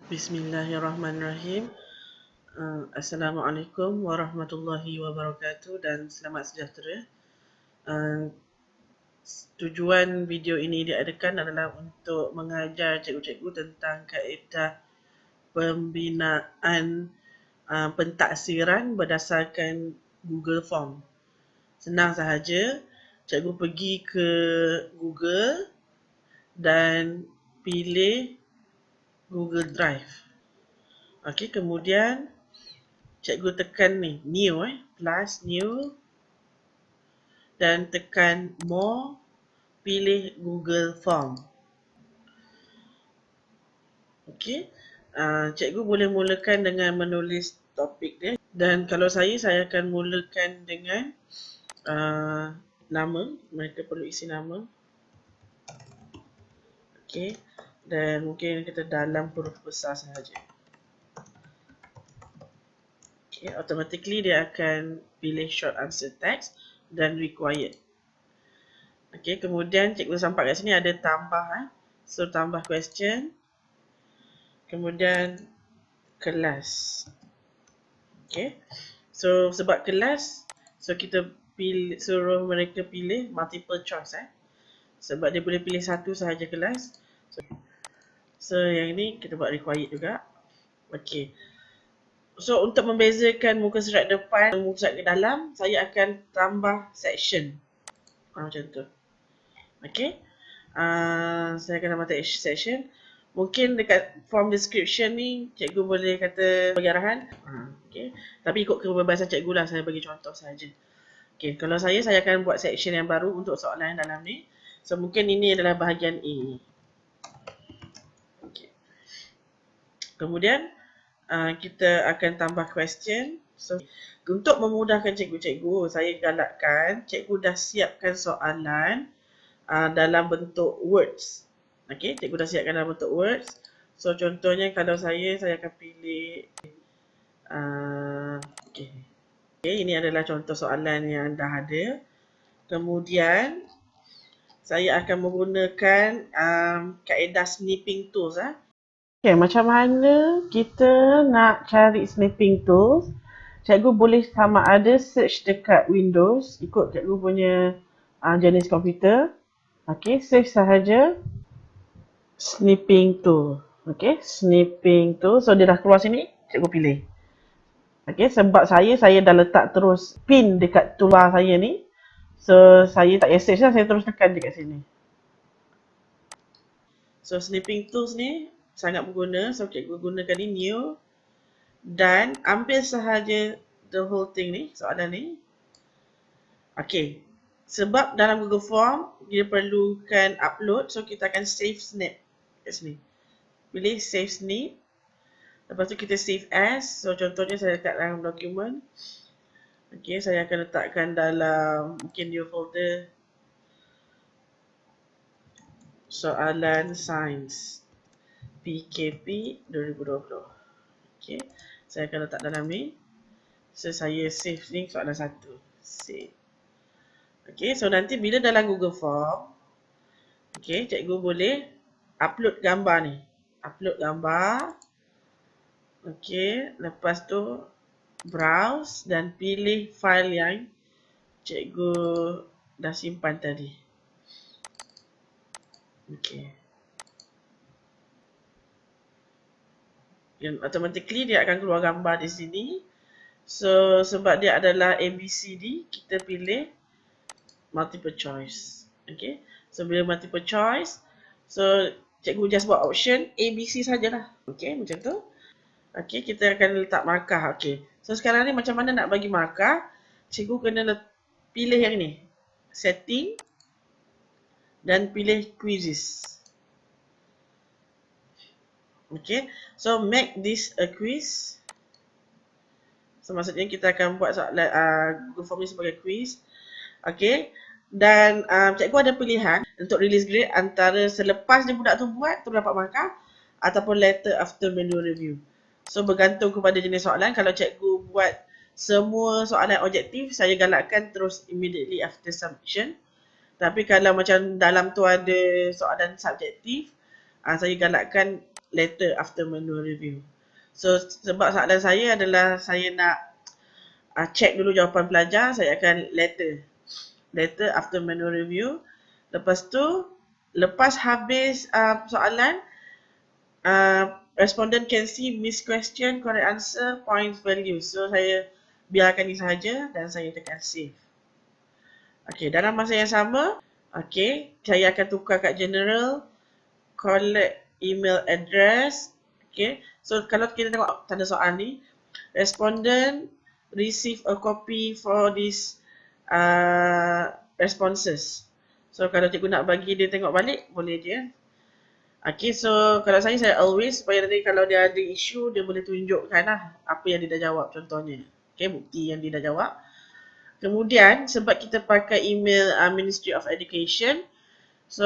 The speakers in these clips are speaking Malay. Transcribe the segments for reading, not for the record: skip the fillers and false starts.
Bismillahirrahmanirrahim. Assalamualaikum warahmatullahi wabarakatuh dan selamat sejahtera. Tujuan video ini diadakan adalah untuk mengajar cikgu-cikgu tentang kaedah pembinaan pentaksiran berdasarkan Google Form. Senang sahaja, cikgu pergi ke Google dan pilih Google Drive. Okey, kemudian cikgu tekan ni, new plus new dan tekan more, pilih Google Form. Okey, cikgu boleh mulakan dengan menulis topik dia, dan kalau saya akan mulakan dengan nama. Mereka perlu isi nama. Okey, dan mungkin kita dalam huruf besar sahaja. Okay, automatically dia akan pilih short answer text dan required. Okay, kemudian cikgu sampai kat sini ada tambah. So tambah question. Kemudian kelas. Okay, so sebab kelas, so kita suruh mereka pilih multiple choice. Sebab dia boleh pilih satu sahaja kelas. So yang ni kita buat required juga. Okay. So untuk membezakan muka surat depan dan muka surat ke dalam, saya akan tambah section. Macam tu. Okay. Saya akan tambah section. Mungkin dekat form description ni, cikgu boleh kata bagi arahan. Okay. Tapi ikut kebebasan cikgu lah, saya bagi contoh saja. Okay. Kalau saya akan buat section yang baru untuk soalan dalam ni. So mungkin ini adalah bahagian A. Okay. Kemudian kita akan tambah question. So, untuk memudahkan cikgu-cikgu, saya galakkan cikgu dah siapkan soalan dalam bentuk words. Okey, cikgu dah siapkan dalam bentuk words. So contohnya kalau saya akan pilih okey. Okey, ini adalah contoh soalan yang dah ada. Kemudian saya akan menggunakan kaedah snipping tools. Okay, macam mana kita nak cari snipping tools? Cikgu boleh sama ada search dekat Windows, ikut cikgu punya jenis komputer. Okay, search sahaja snipping tool. Okay, snipping tool. So dia dah keluar sini, cikgu pilih. Okay, sebab saya dah letak terus pin dekat toolbar saya ni. So saya tak payah search lah, saya terus tekan dekat sini. So snipping tools ni sangat berguna. So cikgu gunakan ni new. Dan ambil sahaja the whole thing ni, soalan ni. Okay. Sebab dalam Google Form, dia perlukan upload. So kita akan save snap kat sini. Pilih save snap. Lepas tu kita save as. So contohnya saya letak dalam dokumen. Okay, saya akan letakkan dalam mungkin new folder. Soalan Sains PKP 2020. Okay, saya akan letak dalam ni. So saya save ni soalan 1. Save. Okay, so nanti bila dalam Google Form, okay, cikgu boleh upload gambar ni. Upload gambar. Okay, lepas tu browse dan pilih file yang cikgu dah simpan tadi. Okay. Dan automatically dia akan keluar gambar di sini. So sebab dia adalah ABCD, kita pilih multiple choice. Okay. So bila multiple choice, so cikgu just buat option ABC sajalah. Okay, macam tu. Okay, kita akan letak markah. Okay. So sekarang ni macam mana nak bagi markah? Cikgu kena pilih yang ni. Setting. Dan pilih quizzes. Okay. So make this a quiz. So maksudnya kita akan buat soalan Google Form ni sebagai quiz. Okay. Dan cikgu ada pilihan untuk release grade antara selepas dia budak tu buat, tu dapat markah, ataupun later after manual review. So bergantung kepada jenis soalan. Kalau cikgu buat semua soalan objektif, saya galakkan terus immediately after submission. Tapi kalau macam dalam tu ada soalan subjektif, saya galakkan later after manual review. So sebab soalan saya adalah saya nak check dulu jawapan pelajar, saya akan later after manual review. Lepas tu, lepas habis soalan, respondent can see missed question, correct answer, points value. So saya biarkan ini sahaja dan saya tekan save. Okay, dalam masa yang sama, okay, saya akan tukar kat general, collect email address. Okay, so kalau kita tengok tanda soal ni, respondent receive a copy for this responses. So kalau cikgu nak bagi dia tengok balik, boleh je. Okay, so kalau saya always, supaya nanti kalau dia ada isu, dia boleh tunjukkan lah apa yang dia dah jawab contohnya. Okay, bukti yang dia dah jawab. Kemudian, sebab kita pakai email Ministry of Education, so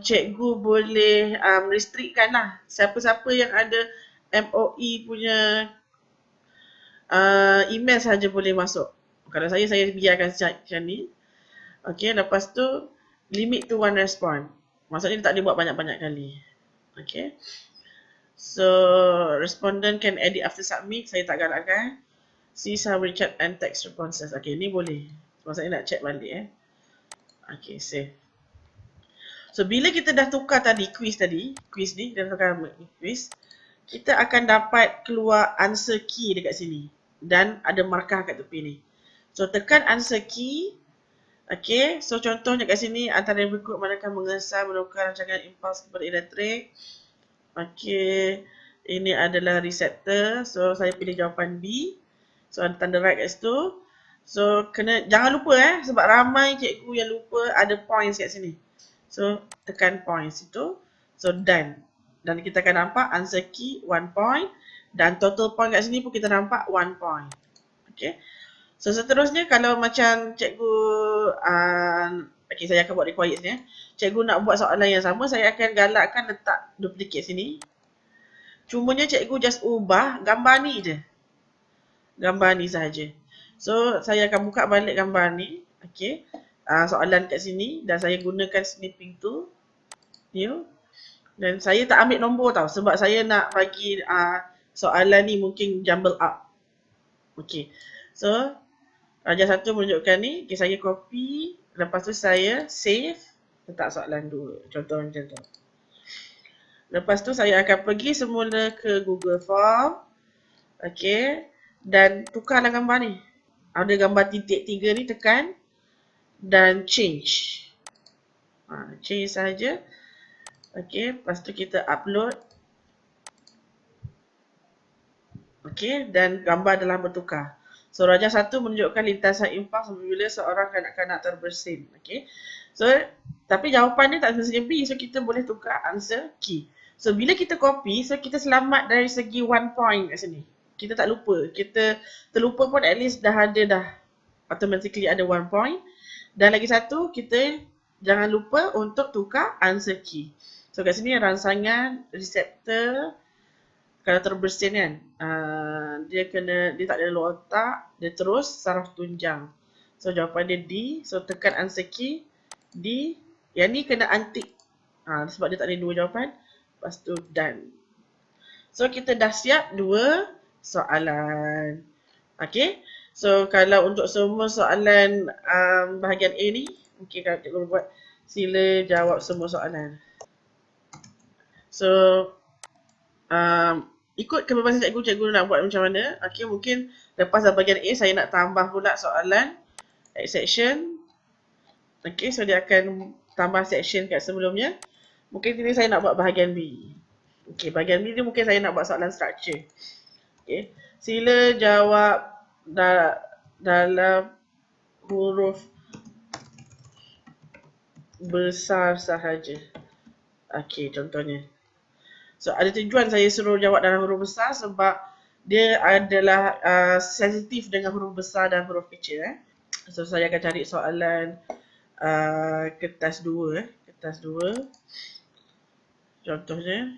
cikgu boleh restrictkan lah siapa-siapa yang ada MOE punya email sahaja boleh masuk. Kalau saya biarkan macam ni. Okay, lepas tu limit to one response. Maksudnya tak boleh buat banyak-banyak kali. Okay. So, respondent can edit after submit. Saya tak galakkan. See some chat and text responses. Okay, ni boleh. Maksudnya nak check balik Okay, save. So, bila kita dah tukar tadi, quiz ni, dah tukar quiz, kita akan dapat keluar answer key dekat sini. Dan ada markah kat tepi ni. So, tekan answer key. Okay, so contohnya kat sini, antara berikut manakah mengesan, menukar rancangan impuls kepada elektrik. Okay, ini adalah receptor. So, saya pilih jawapan B. So, ada tanda right kat situ. So, jangan lupa sebab ramai cikgu yang lupa ada points kat sini. So, tekan points itu. So, done. Dan kita akan nampak answer key 1 point. Dan total point kat sini pun kita nampak 1 point. Okay. So, seterusnya kalau macam cikgu, okay, saya akan buat required ni. Cikgu nak buat soalan yang sama, saya akan galakkan letak duplicate sini. Cumanya cikgu just ubah gambar ni je. Gambar ni sahaja. So, saya akan buka balik gambar ni. Okay. Soalan kat sini. Dan saya gunakan snipping tool. New. Dan saya tak ambil nombor tau. Sebab saya nak bagi soalan ni mungkin jumble up. Okay. So, Raja 1 menunjukkan ni. Okay, saya copy. Lepas tu saya save. Letak soalan 2. Contoh macam tu. Lepas tu saya akan pergi semula ke Google Form. Okay. Dan tukarlah gambar ni. Ada gambar titik 3 ni, tekan. Dan change. Change saja. Okay. Lepas tu kita upload. Okay. Dan gambar telah bertukar. So, Raja 1 menunjukkan lintasan impuls apabila seorang kanak-kanak terbersin. Okay. So, tapi jawapan ni tak semestinya B. So, kita boleh tukar answer key. So, bila kita copy, so kita selamat dari segi 1 point kat sini. Kita tak lupa. Kita terlupa pun at least dah automatically ada 1 point. Dan lagi satu, kita jangan lupa untuk tukar answer key. So, kat sini rangsangan receptor. Kalau terbersin kan, dia tak ada luar otak, dia terus saraf tunjang. So, jawapan dia D. So, tekan answer key D. Yang ni kena antik. Sebab dia tak ada 2 jawapan. Lepas tu done. So, kita dah siap 2 soalan. Okay. So, kalau untuk semua soalan bahagian A ni, mungkin kalau cikgu buat, sila jawab semua soalan. So, ikut kebebasan cikgu nak buat macam mana. Okay, mungkin lepas bahagian A, saya nak tambah pula soalan section. Okay, so dia akan tambah section kat sebelumnya. Mungkin ini saya nak buat bahagian B. Okay, bahagian B ni mungkin saya nak buat soalan structure. Okay, sila jawab dalam huruf besar sahaja. Okay, contohnya. So, ada tujuan saya suruh jawab dalam huruf besar sebab dia adalah sensitif dengan huruf besar dan huruf kecil. So, saya akan cari soalan kertas 2. Kertas 2. Contohnya.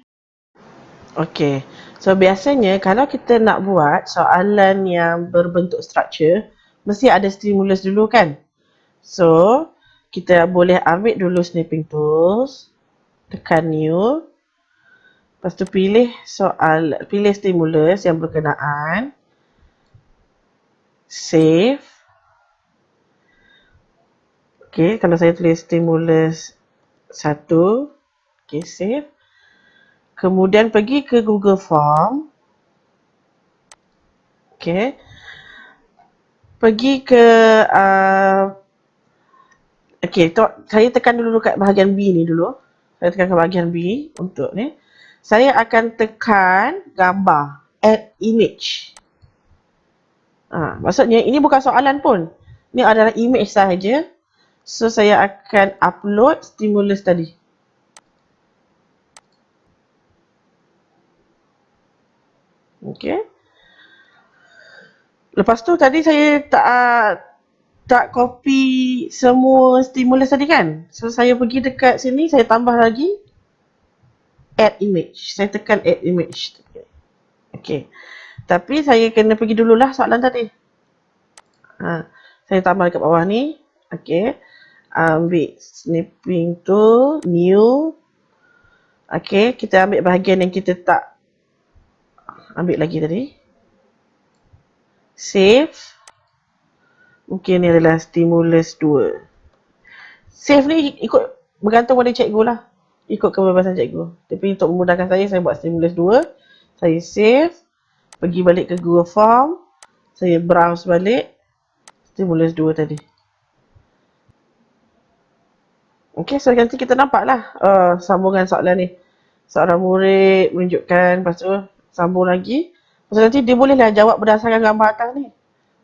Okay. So, biasanya kalau kita nak buat soalan yang berbentuk structure, mesti ada stimulus dulu kan? So, kita boleh ambil dulu snipping tools. Tekan new. Lepas tu pilih stimulus yang berkenaan. Save. Okay, kalau saya tulis stimulus 1. Okay, save. Kemudian pergi ke Google Form. Okay. Pergi ke okay, saya tekan dulu kat bahagian B ni dulu. Saya tekan ke bahagian B untuk ni. Saya akan tekan gambar, add image. Maksudnya ini bukan soalan pun. Ini adalah image sahaja. So saya akan upload stimulus tadi. Okay. Lepas tu tadi saya tak copy semua stimulus tadi kan. So saya pergi dekat sini, saya tambah lagi add image. Saya tekan add image. Okay. Tapi saya kena pergi dululah soalan tadi. Saya tambah dekat bawah ni. Okay. Ambil snipping tool, new. Okay, kita ambil bahagian yang kita tak ambil lagi tadi. Save. Mungkin ni adalah stimulus 2. Save ni ikut bergantung pada cikgu lah. Ikut kebebasan cikgu. Tapi untuk memudahkan saya buat stimulus 2. Saya save. Pergi balik ke Google Form. Saya browse balik. Stimulus 2 tadi. Okay, so nanti kita nampak lah sambungan soalan ni. Seorang murid menunjukkan, lepas tu sambung lagi. Lepas tu nanti dia bolehlah jawab berdasarkan gambar atas ni.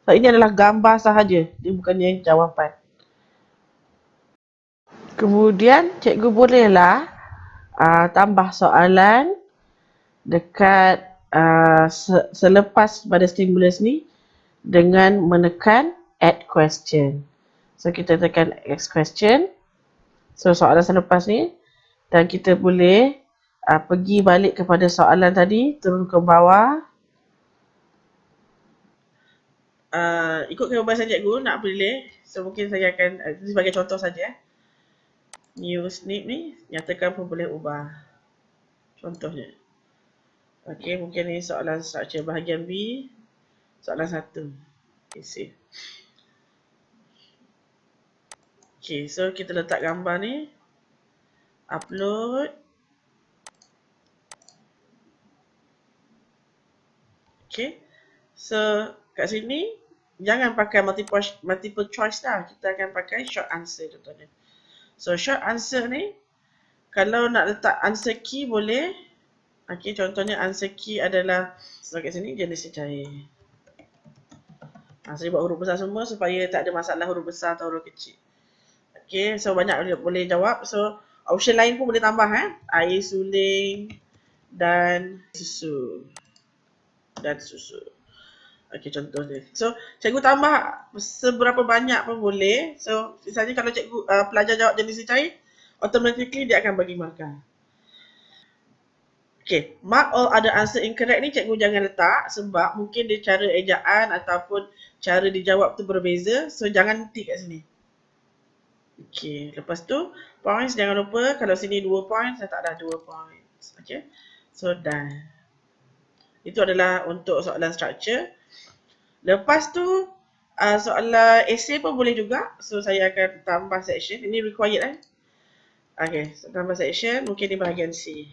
So ini adalah gambar sahaja. Dia bukannya jawapan. Kemudian cikgu bolehlah tambah soalan dekat selepas pada stimulus ni dengan menekan add question. So kita tekan add question. So soalan selepas ni dan kita boleh pergi balik kepada soalan tadi, turun ke bawah. Ikut kebebasan cikgu nak pilih. So mungkin saya akan sebagai contoh saja. New snip ni nyatakan pun boleh ubah. Contohnya. Okey, mungkin ni soalan structure bahagian B. Soalan 1. Okay, save. Okay, so kita letak gambar ni. Upload. Okay. So, kat sini, jangan pakai multiple choice lah. Kita akan pakai short answer contohnya. So, short answer ni, kalau nak letak answer key boleh. Okay, contohnya answer key adalah, so kat sini jenis cair. Saya buat huruf besar semua supaya tak ada masalah huruf besar atau huruf kecil. Okay, so banyak boleh jawab. So, option lain pun boleh tambah. Air suling dan susu. Okay, contohnya. So, cikgu tambah seberapa banyak pun boleh. So, misalnya kalau cikgu pelajar jawab jenis cair, automatically dia akan bagi markah. Okay, mark all other answer incorrect ni cikgu jangan letak sebab mungkin dia cara ejaan ataupun cara dijawab tu berbeza. So, jangan tick kat sini. Okay, lepas tu points jangan lupa. Kalau sini 2 points, saya tak ada 2 points. Okay, so done. Itu adalah untuk soalan structure. Lepas tu soalan essay pun boleh juga. So saya akan tambah section. Ini required Okay, so tambah section. Mungkin di bahagian C.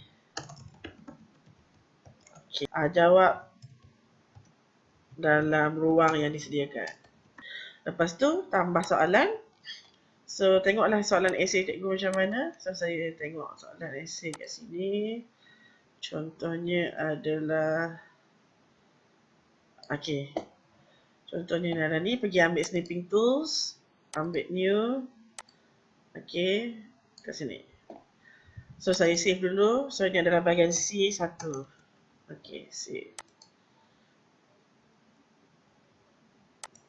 Okay. Jawab dalam ruang yang disediakan. Lepas tu tambah soalan. So tengoklah soalan essay cikgu macam mana. So saya tengok soalan essay kat sini. Contohnya adalah okay. Contohnya adalah ni, pergi ambil snipping tools, ambil new. Okay, kat sini. So saya save dulu. So ini adalah bahagian C1. Okay, save.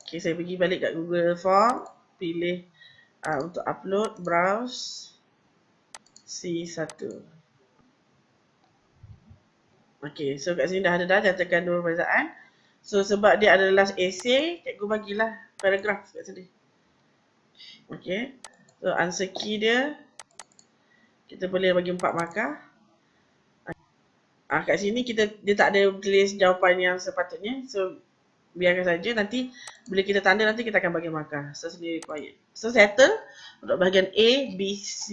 Okay, saya pergi balik kat Google Form, pilih untuk upload, browse C1. Okay, so kat sini dah nyatakan dua perbezaan. So sebab dia adalah essay, cikgu bagilah paragraf kat sini. Okay, so answer key dia kita boleh bagi 4 markah. kat sini dia tak ada tulis jawapan yang sepatutnya. So biarkan saja, nanti bila kita tanda nanti kita akan bagi markah. So sendiri required. So settle untuk bahagian A, B, C.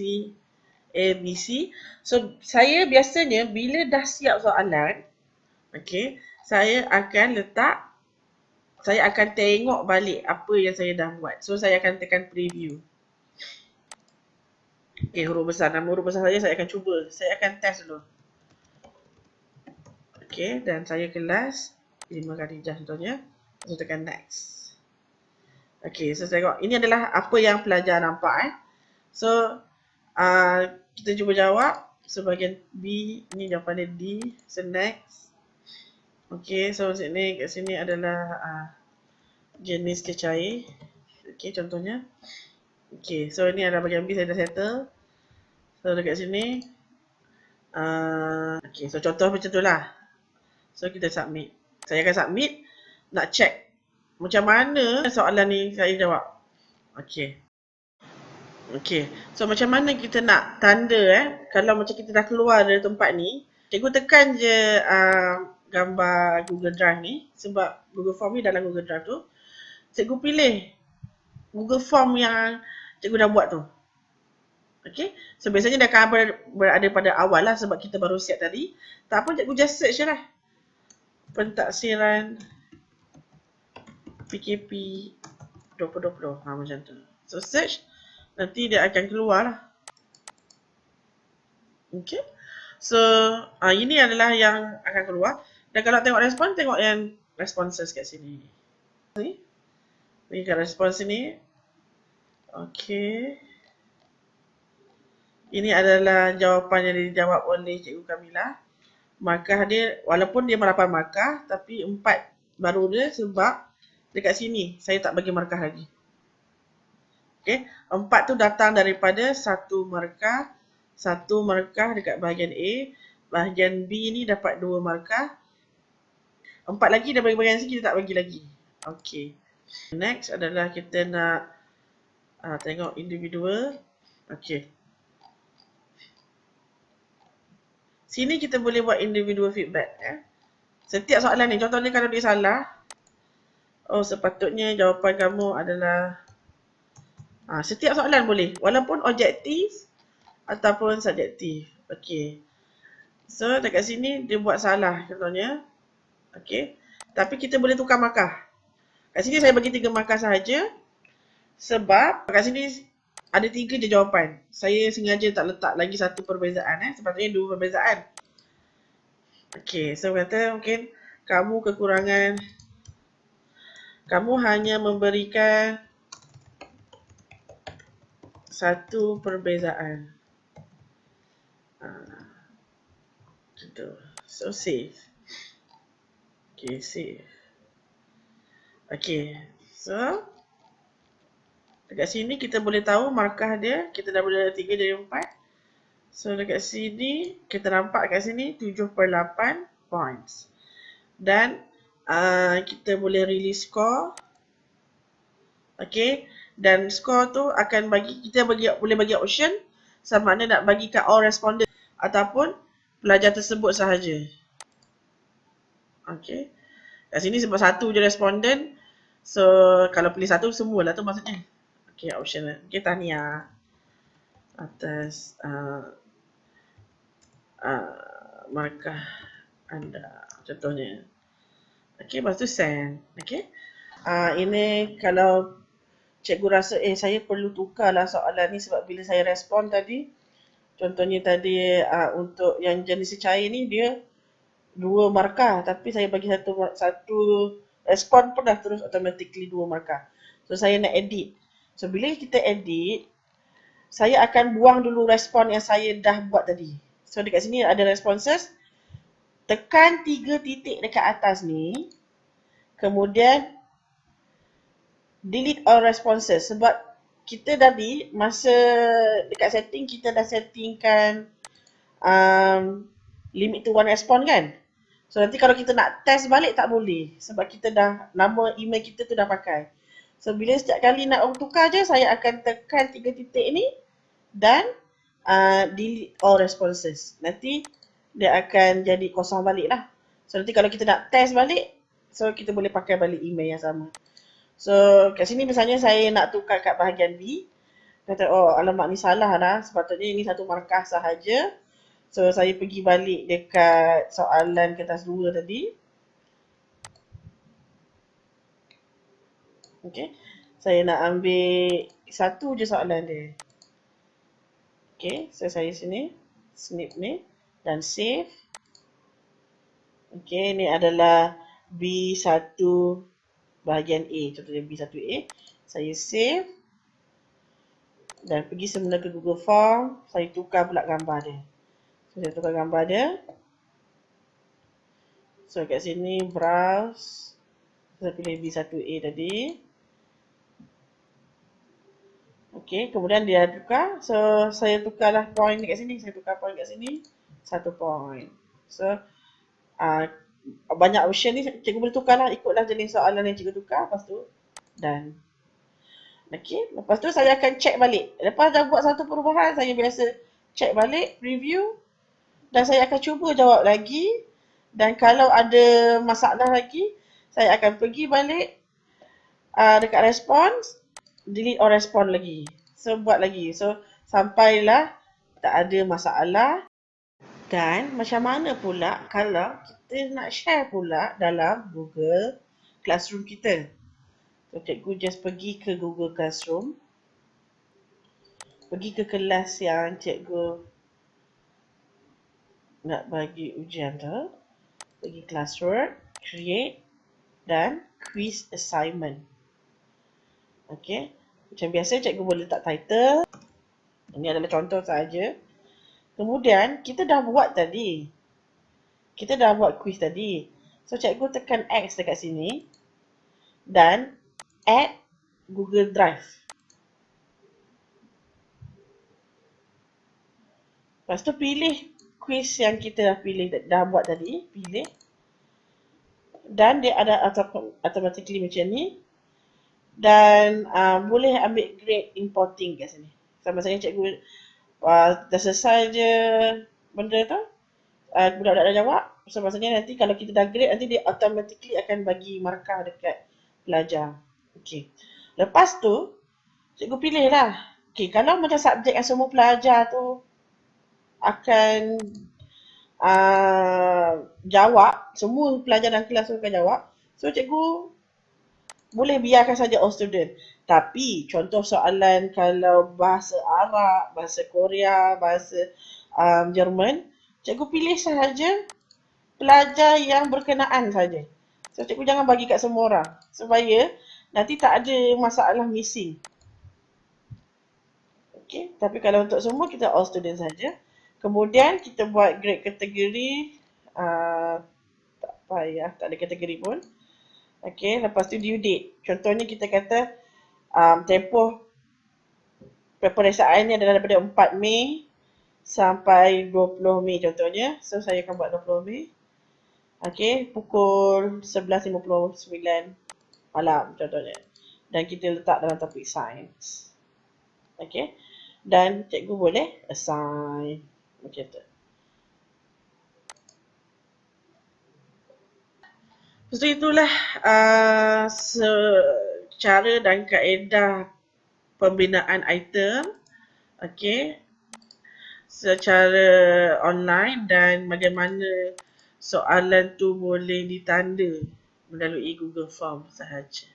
So saya biasanya bila dah siap soalan, okay, saya akan tengok balik apa yang saya dah buat. So saya akan tekan preview. Okay, huruf besar. Nama huruf besar saya akan cuba. Saya akan test dulu. Okay, dan saya kelas 5 Khadijah contohnya. Saya tekan next. Okay, so saya tengok. Ini adalah apa yang pelajar nampak. So, kita cuba jawab. So, bahagian B, ini jawapan dia D. So, next. Okay, so kat sini adalah jenis cecair. Okay, contohnya. Okay, so ini adalah bahagian B, saya dah settle. So, dekat sini. Okay, so contoh macam tu lah. So, kita submit. Saya akan submit. Nak check macam mana soalan ni saya jawab. Okay. Okay. So, macam mana kita nak tanda kalau macam kita dah keluar dari tempat ni. Cikgu tekan je gambar Google Drive ni. Sebab Google Form ni dalam Google Drive tu. Cikgu pilih Google Form yang cikgu dah buat tu. Okay. So, biasanya dia akan berada pada awal lah sebab kita baru siap tadi. Tak apa, cikgu just search je lah. Pentaksiran PKP 2020. Macam tu. So, search. Nanti dia akan keluar lah. Okay. So, ini adalah yang akan keluar. Dan kalau tengok respon, tengok yang responses kat sini. Ni kat respon sini. Okay. Ini adalah jawapan yang dijawab oleh Cikgu Kamila. Markah dia, walaupun dia 8 markah, tapi 4 baru dia sebab dekat sini saya tak bagi markah lagi. Okay. 4 tu datang daripada 1 markah. 1 markah dekat bahagian A. Bahagian B ni dapat 2 markah. 4 lagi dah bagi bahagian C, kita tak bagi lagi. Okay. Next adalah kita nak tengok individual. Okay. Sini kita boleh buat individual feedback. Setiap soalan ni, contohnya kalau dia salah. Oh, sepatutnya jawapan kamu adalah setiap soalan boleh. Walaupun objektif ataupun subjektif. Okay. So, dekat sini dia buat salah contohnya. Okay. Tapi kita boleh tukar markah. Kat sini saya bagi 3 markah sahaja. Sebab kat sini ada 3 je jawapan. Saya sengaja tak letak lagi 1 perbezaan. Sepatutnya 2 perbezaan. Okay. So, kata mungkin kamu kekurangan. Kamu hanya memberikan 1 perbezaan. Gitu. So, save. Okay, save. Okay. So, dekat sini kita boleh tahu markah dia. Kita dah boleh 3 dari 4. So, dekat sini, kita nampak kat sini 7/8 points. Dan kita boleh release score. Okay. Dan score tu akan kita boleh bagi option sama ada nak bagi kat all respondent ataupun pelajar tersebut sahaja. Okay. Kat sini sebab 1 je respondent. So, kalau pilih 1 semualah tu maksudnya. Okay, option. Okay, tahniah atas markah anda. Contohnya. Okay, lepas tu send. Okay. Ini kalau cikgu rasa saya perlu tukarlah soalan ni sebab bila saya respon tadi. Contohnya tadi untuk yang jenis cecair ni dia 2 markah. Tapi saya bagi satu respon pun dah terus automatically 2 markah. So, saya nak edit. So, bila kita edit, saya akan buang dulu respon yang saya dah buat tadi. So, dekat sini ada responses. Tekan 3 titik dekat atas ni. Kemudian, delete all responses. Sebab kita tadi, masa dekat setting, kita dah settingkan limit to 1 respon kan. So, nanti kalau kita nak test balik tak boleh. Sebab kita dah, nama email kita tu dah pakai. So, bila setiap kali nak tukar je, saya akan tekan 3 titik ni dan delete all responses. Nanti dia akan jadi kosong balik lah. So nanti kalau kita nak test balik, so kita boleh pakai balik email yang sama. So kat sini misalnya saya nak tukar kat bahagian B, kata oh alamak ni salah lah, sepatutnya ini satu markah sahaja. So saya pergi balik dekat soalan kertas 2 tadi. Okay, saya nak ambil satu je soalan dia. Okay, so saya sini snip ni dan save. Okay, ni adalah B1 bahagian A, contohnya B1A. Saya save dan pergi semula ke Google Form. Saya tukar pula gambar dia. So, saya tukar gambar dia. So kat sini browse. Saya pilih B1A tadi. Okay, kemudian dia tukar. So saya tukarlah point kat sini. Saya tukar point kat sini. 1 point. So banyak option ni cikgu boleh tukar lah. Ikutlah jenis soalan yang cikgu tukar. Lepas tu done. Okay, lepas tu saya akan check balik. Lepas dah buat satu perubahan, saya biasa check balik, review. Dan saya akan cuba jawab lagi. Dan kalau ada masalah lagi, saya akan pergi balik dekat response, delete or respond lagi. So buat lagi. So sampailah tak ada masalah. Dan macam mana pula kalau kita nak share pula dalam Google Classroom kita. So cikgu just pergi ke Google Classroom. Pergi ke kelas yang cikgu nak bagi ujian tu. Pergi classwork, create dan quiz assignment. Okay. Macam biasa cikgu boleh letak title. Ini adalah contoh saja. Kemudian kita dah buat tadi. Kita dah buat quiz tadi. So cikgu tekan X dekat sini. Dan add Google Drive. Lepas tu pilih quiz yang kita dah buat tadi. Pilih. Dan dia ada automatically macam ni. Dan boleh ambil grade importing kat sini. Sama saya cikgu dah selesai je benda tu. Budak-budak dah jawab. So maksudnya nanti kalau kita dah grade, nanti dia automatically akan bagi markah dekat pelajar. Okay. Lepas tu, cikgu pilih lah. Okay, kalau macam subjek yang semua pelajar tu akan jawab, semua pelajar dalam kelas tu akan jawab. So cikgu boleh biarkan saja all student. Tapi contoh soalan kalau bahasa Arab, bahasa Korea, bahasa Jerman, cikgu pilih sahaja pelajar yang berkenaan saja. So cikgu jangan bagi kat semua orang supaya nanti tak ada masalah missing. Okay, tapi kalau untuk semua kita all student saja. Kemudian kita buat grade kategori, tak payah, tak ada kategori pun. Okay, lepas tu due date. Contohnya kita kata tempoh peperiksaan ni adalah daripada 4 Mei sampai 20 Mei contohnya. So saya akan buat 20 Mei. Okay, pukul 11.59 malam contohnya. Dan kita letak dalam topik sains. Okay, dan cikgu boleh assign macam tu. So itulah cara dan kaedah pembinaan item, okay, secara online dan bagaimana soalan tu boleh ditanda melalui Google Form sahaja.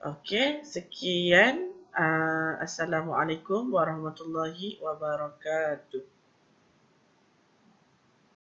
Okay, sekian. Assalamualaikum warahmatullahi wabarakatuh.